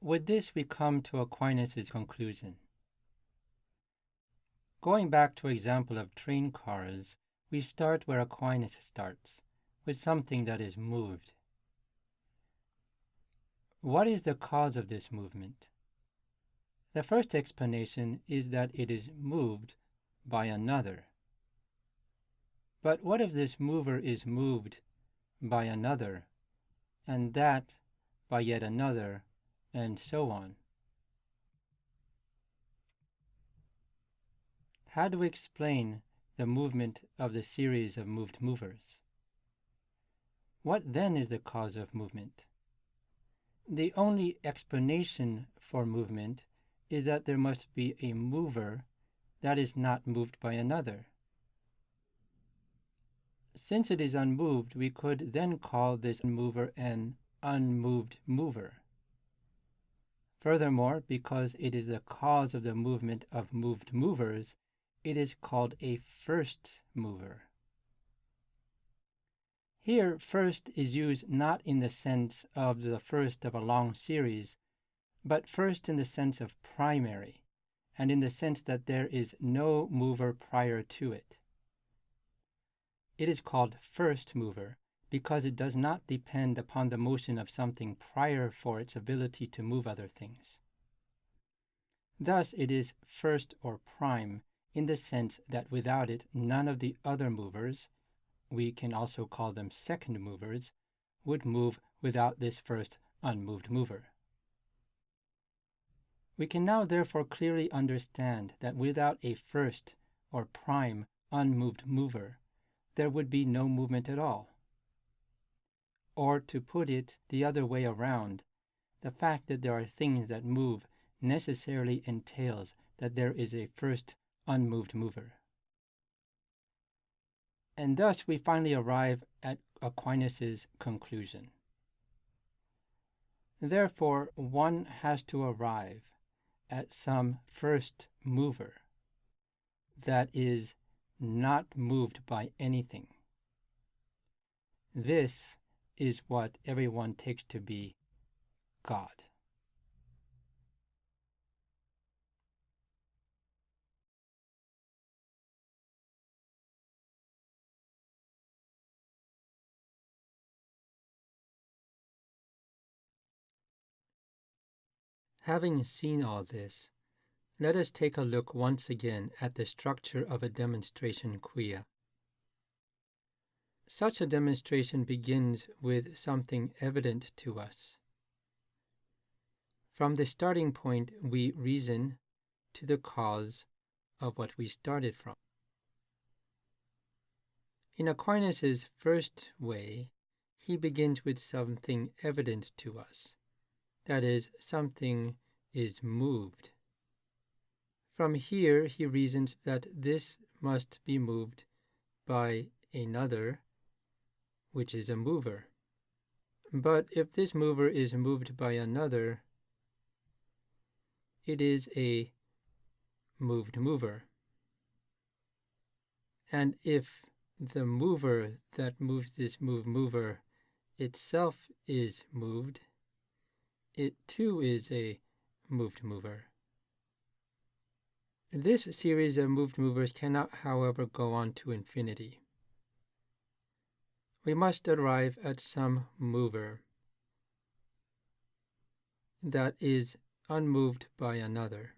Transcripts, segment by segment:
With this, we come to Aquinas' conclusion. Going back to example of train cars, we start where Aquinas starts, with something that is moved. What is the cause of this movement? The first explanation is that it is moved by another. But what if this mover is moved by another, and that by yet another, and so on? How do we explain the movement of the series of moved movers? What then is the cause of movement? The only explanation for movement is that there must be a mover that is not moved by another. Since it is unmoved, we could then call this mover an unmoved mover. Furthermore, because it is the cause of the movement of moved movers, it is called a first mover. Here, first is used not in the sense of the first of a long series, but first in the sense of primary, and in the sense that there is no mover prior to it. It is called first mover because it does not depend upon the motion of something prior for its ability to move other things. Thus it is first or prime in the sense that without it none of the other movers, we can also call them second movers, would move without this first unmoved mover. We can now therefore clearly understand that without a first or prime unmoved mover, there would be no movement at all. Or to put it the other way around, the fact that there are things that move necessarily entails that there is a first unmoved mover. And thus we finally arrive at Aquinas' conclusion. Therefore, one has to arrive at some first mover that is not moved by anything. This is what everyone takes to be God. Having seen all this, let us take a look once again at the structure of a demonstration quia. Such a demonstration begins with something evident to us. From the starting point, we reason to the cause of what we started from. In Aquinas' first way, he begins with something evident to us, that is, something is moved. From here, he reasons that this must be moved by another, which is a mover. But if this mover is moved by another, it is a moved mover. And if the mover that moves this moved mover itself is moved, it too is a moved mover. This series of moved movers cannot, however, go on to infinity. We must arrive at some mover that is unmoved by another.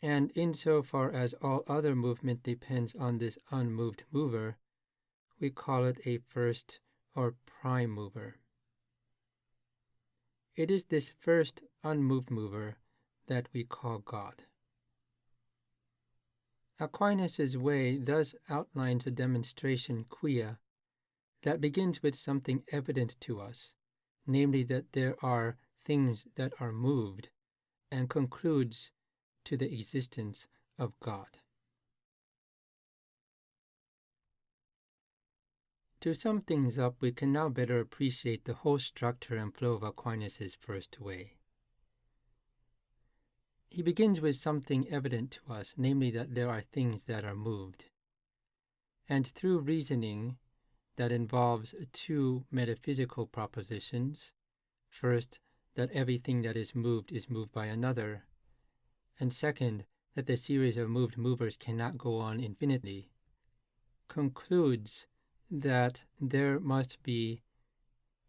And insofar as all other movement depends on this unmoved mover, we call it a first or prime mover. It is this first unmoved mover that we call God. Aquinas' way thus outlines a demonstration quia that begins with something evident to us, namely that there are things that are moved, and concludes to the existence of God. To sum things up, we can now better appreciate the whole structure and flow of Aquinas' first way. He begins with something evident to us, namely that there are things that are moved. And through reasoning that involves two metaphysical propositions, first, that everything that is moved by another, and second, that the series of moved movers cannot go on infinitely, concludes that there must be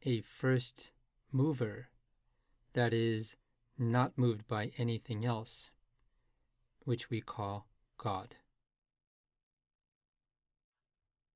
a first mover that is not moved by anything else, which we call God.